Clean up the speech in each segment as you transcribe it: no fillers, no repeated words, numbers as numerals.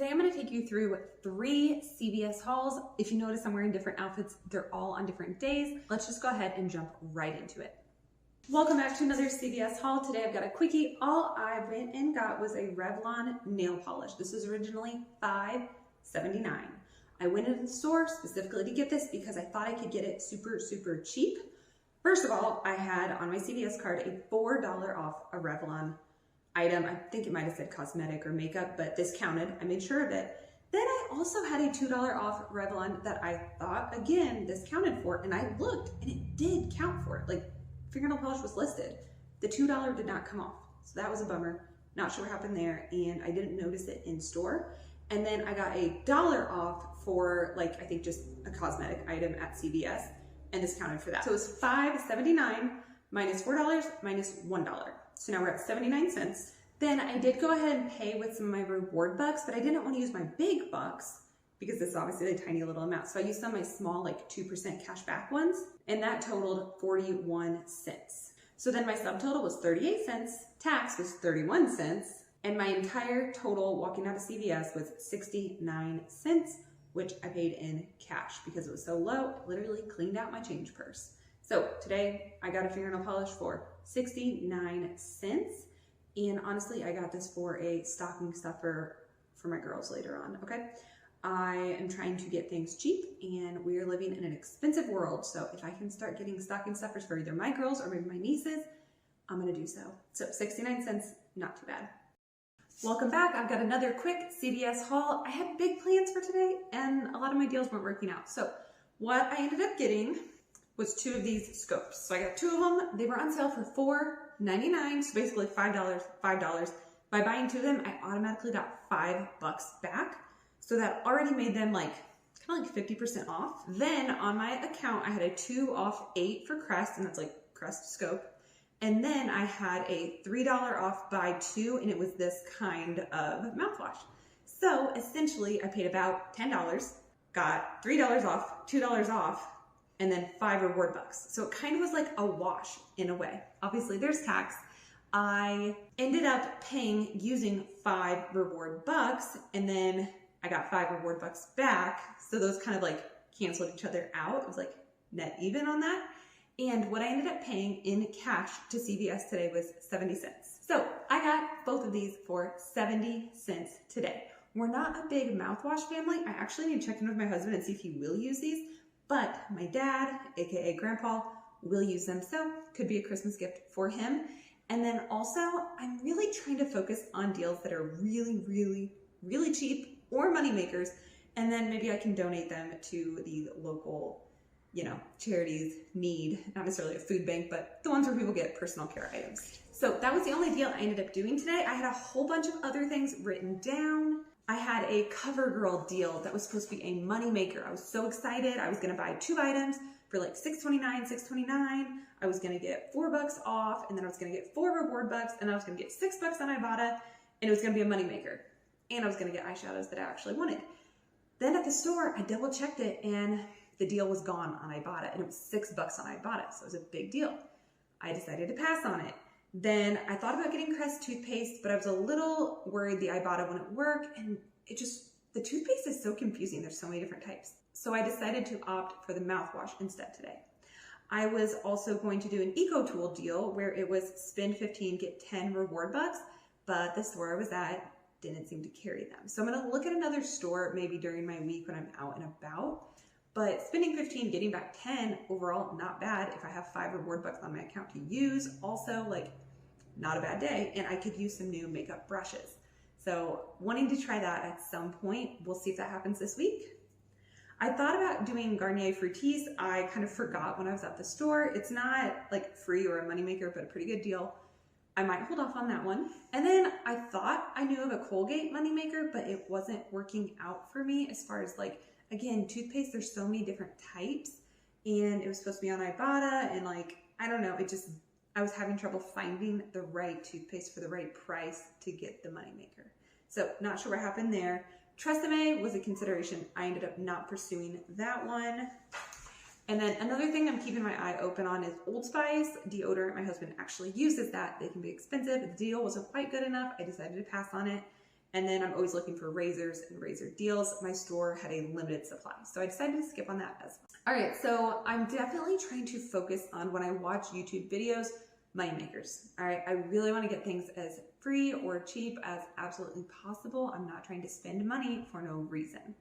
Today I'm going to take you through 3 CVS hauls. If you notice I'm wearing different outfits, they're all on different days. Let's just go ahead and jump right into it. Welcome back to another CVS haul. Today I've got a quickie. All I went and got was a Revlon nail polish. This was originally $5.79. I went into the store specifically to get this because I thought I could get it super cheap. First of all, I had on my CVS card a $4 off a Revlon item. I think it might have said cosmetic or makeup, but this counted. I made sure of it. Then I also had a $2 off Revlon that I thought, again, this counted for, and I looked and it did count for it. Like, fingernail polish was listed. The $2 did not come off. So that was a bummer. Not sure what happened there, and I didn't notice it in store. And then I got a $1 off for, like, I think just a cosmetic item at CVS, and this counted for that. So it was $5.79 minus $4 minus $1. So now we're at 79 cents. Then I did go ahead and pay with some of my reward bucks, but I didn't want to use my big bucks because this is obviously a tiny little amount. So I used some of my small, like 2% cash back ones, and that totaled 41 cents. So then my subtotal was 38 cents, tax was 31 cents, and my entire total walking out of CVS was 69 cents, which I paid in cash because it was so low, I literally cleaned out my change purse. So today I got a fingernail polish for 69 cents. And honestly, I got this for a stocking stuffer for my girls later on, okay? I am trying to get things cheap and we are living in an expensive world. So if I can start getting stocking stuffers for either my girls or maybe my nieces, I'm gonna do so. So 69 cents, not too bad. Welcome back. I've got another quick CVS haul. I had big plans for today and a lot of my deals weren't working out. So what I ended up getting was 2 of these scopes. So I got 2 of them. They were on sale for $4.99, so basically $5. By buying 2 of them, I automatically got $5 back. So that already made them like kind of like 50% off. Then on my account, I had a 2 off 8 for Crest, and that's like Crest scope. And then I had a $3 off buy 2, and it was this kind of mouthwash. So essentially, I paid about $10, got $3 off, $2 off, and then 5 reward bucks. So it kind of was like a wash in a way. Obviously there's tax. I ended up paying using 5 reward bucks, and then I got 5 reward bucks back. So those kind of like canceled each other out. It was like net even on that. And what I ended up paying in cash to CVS today was 70 cents. So I got both of these for 70 cents today. We're not a big mouthwash family. I actually need to check in with my husband and see if he will use these. But my dad, aka Grandpa, will use them, so could be a Christmas gift for him. And then also, I'm really trying to focus on deals that are really cheap or money makers, and then maybe I can donate them to the local, charities need, not necessarily a food bank, but the ones where people get personal care items. So that was the only deal I ended up doing today. I had a whole bunch of other things written down. I had a CoverGirl deal that was supposed to be a money maker. I was so excited. I was gonna buy 2 items for like $6.29. I was gonna get $4 off, and then I was gonna get 4 reward bucks, and I was gonna get $6 on Ibotta, and it was gonna be a money maker. And I was gonna get eyeshadows that I actually wanted. Then at the store, I double checked it, and the deal was gone on Ibotta, and it was $6 on Ibotta, so it was a big deal. I decided to pass on it. Then I thought about getting Crest toothpaste, but I was a little worried the Ibotta wouldn't work, and the toothpaste is so confusing. There's so many different types. So I decided to opt for the mouthwash instead today. I was also going to do an EcoTool deal where it was spend 15, get 10 reward bucks, but the store I was at didn't seem to carry them. So I'm gonna look at another store maybe during my week when I'm out and about. But spending 15, getting back 10, overall, not bad. If I have 5 reward bucks on my account to use, also like not a bad day. And I could use some new makeup brushes. So wanting to try that at some point. We'll see if that happens this week. I thought about doing Garnier Fructis. I kind of forgot when I was at the store. It's not like free or a moneymaker, but a pretty good deal. I might hold off on that one. And then I thought I knew of a Colgate moneymaker, but it wasn't working out for me as far as like, again, toothpaste, there's so many different types, and it was supposed to be on Ibotta, and like, I don't know, I was having trouble finding the right toothpaste for the right price to get the moneymaker. So not sure what happened there. Tresemme was a consideration. I ended up not pursuing that one. And then another thing I'm keeping my eye open on is Old Spice deodorant. My husband actually uses that. They can be expensive. The deal wasn't quite good enough. I decided to pass on it. And then I'm always looking for razors and razor deals. My store had a limited supply, so I decided to skip on that as well. All right, so I'm definitely trying to focus on when I watch YouTube videos, money makers. All right, I really want to get things as free or cheap as absolutely possible. I'm not trying to spend money for no reason.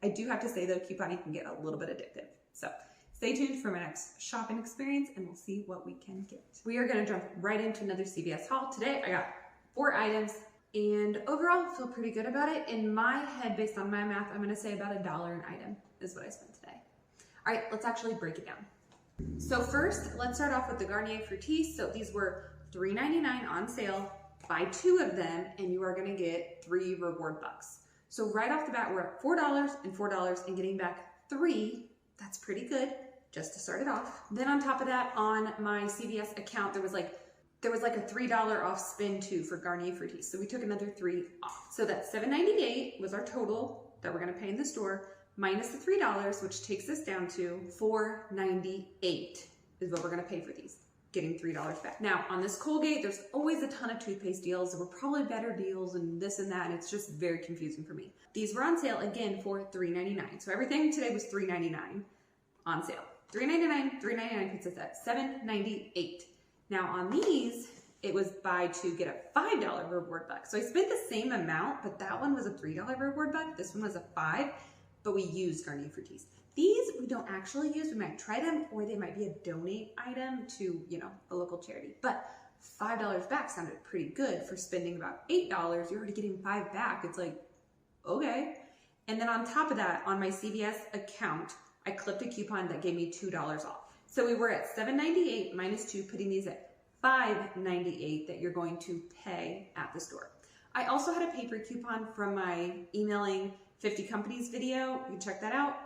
I do have to say though, couponing can get a little bit addictive. So stay tuned for my next shopping experience and we'll see what we can get. We are going to jump right into another CVS haul. Today I got 4 items and overall I feel pretty good about it. In my head, based on my math, I'm going to say about $1 an item is what I spent today. All right, let's actually break it down. So first, let's start off with the Garnier Fructis. So these were $3.99 on sale. Buy 2 of them and you are going to get 3 reward bucks. So right off the bat, we're at $4 and $4 and getting back 3. That's pretty good just to start it off. Then on top of that, on my CVS account, there was like a $3 off spin too for Garnier Fructis. So we took another 3 off. So that $7.98 was our total that we're going to pay in the store, minus the $3, which takes us down to $4.98 is what we're going to pay for these, getting $3 back. Now on this Colgate, there's always a ton of toothpaste deals. There were probably better deals and this and that, and it's just very confusing for me. These were on sale again for $3.99. So everything today was $3.99 on sale. $3.99 puts us at $7.98. Now on these, it was buy 2 get a $5 reward buck. So I spent the same amount, but that one was a $3 reward buck. This one was a $5, but we used Garnier Fructis. These we don't actually use. We might try them, or they might be a donate item to, a local charity. But $5 back sounded pretty good for spending about $8. You're already getting 5 back. It's like, okay. And then on top of that, on my CVS account, I clipped a coupon that gave me $2 off. So we were at $7.98 minus 2, putting these at $5.98 that you're going to pay at the store. I also had a paper coupon from my emailing 50 companies video. You can check that out,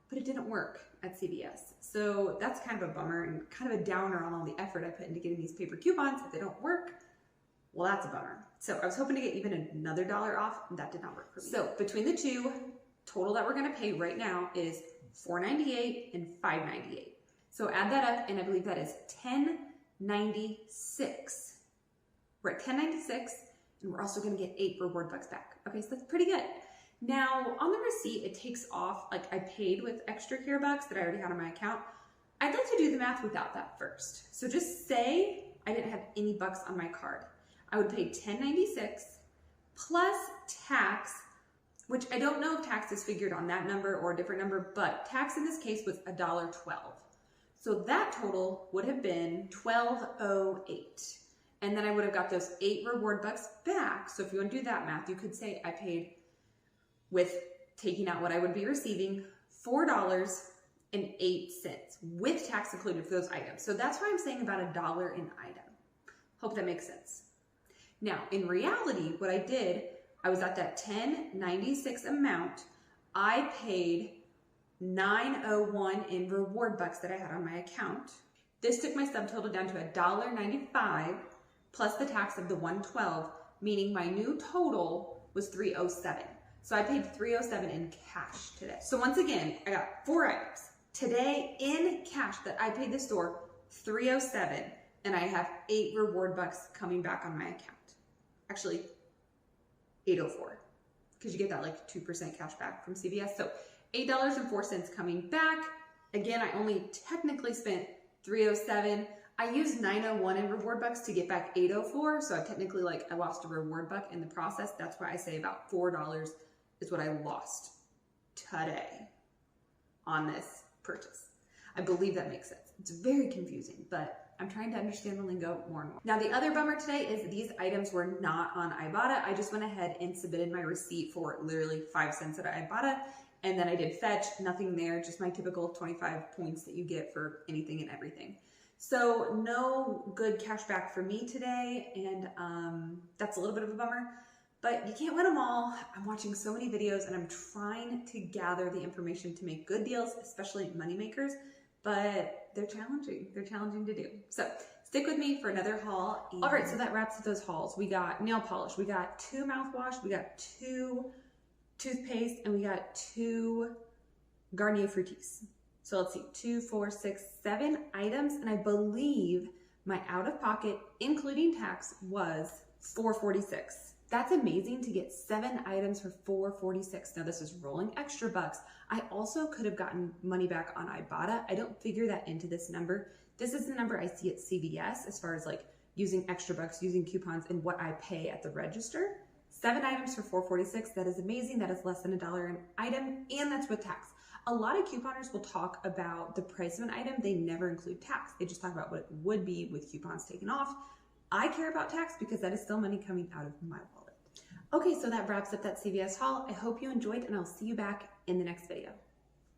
but it didn't work at CVS. So that's kind of a bummer and kind of a downer on all the effort I put into getting these paper coupons. If they don't work, well, that's a bummer. So I was hoping to get even another $1 off, and that did not work for me. So between the two, total that we're gonna pay right now is $4.98 and $5.98. So add that up, and I believe that is $10.96. We're at $10.96, and we're also gonna get 8 reward bucks back. Okay, so that's pretty good. Now, on the receipt, it takes off, like I paid with extra care bucks that I already had on my account. I'd like to do the math without that first. So just say I didn't have any bucks on my card. I would pay $10.96 plus tax, which I don't know if tax is figured on that number or a different number, but tax in this case was $1.12. So that total would have been $12.08. And then I would have got those 8 reward bucks back. So if you want to do that math, you could say I paid, with taking out what I would be receiving, $4.08 with tax included for those items. So that's why I'm saying about $1 an item. Hope that makes sense. Now, in reality, what I did, I was at that $10.96 amount. I paid $9.01 in reward bucks that I had on my account. This took my subtotal down to $1.95 plus the tax of the $1.12, meaning my new total was $3.07. So I paid $3.07 in cash today. So once again, I got 4 items today in cash that I paid the store $3.07, and I have 8 reward bucks coming back on my account. Actually, $8.04, because you get that like 2% cash back from CVS. So $8.04 coming back. Again, I only technically spent $3.07. I used $9.01 in reward bucks to get back $8.04. So I technically I lost a reward buck in the process. That's why I say about $4 is what I lost today on this purchase. I believe that makes sense. It's very confusing, but I'm trying to understand the lingo more and more. Now, the other bummer today is these items were not on Ibotta. I just went ahead and submitted my receipt for literally 5 cents at Ibotta, and then I did fetch, nothing there, just my typical 25 points that you get for anything and everything. So no good cash back for me today, and that's a little bit of a bummer, but you can't win them all. I'm watching so many videos, and I'm trying to gather the information to make good deals, especially money makers, but they're challenging. They're challenging to do. So stick with me for another haul. All right, so that wraps up those hauls. We got nail polish, we got 2 mouthwash, we got 2 toothpaste, and we got 2 Garnier Fructis. So let's see, 2, 4, 6, 7 items, and I believe my out-of-pocket, including tax, was $4.46. That's amazing to get 7 items for $4.46. Now this is rolling extra bucks. I also could have gotten money back on Ibotta. I don't figure that into this number. This is the number I see at CVS as far as like using extra bucks, using coupons, and what I pay at the register. 7 items for $4.46. That is amazing. That is less than $1 an item, and that's with tax. A lot of couponers will talk about the price of an item. They never include tax. They just talk about what it would be with coupons taken off. I care about tax because that is still money coming out of my wallet. Okay, so that wraps up that CVS haul. I hope you enjoyed, and I'll see you back in the next video.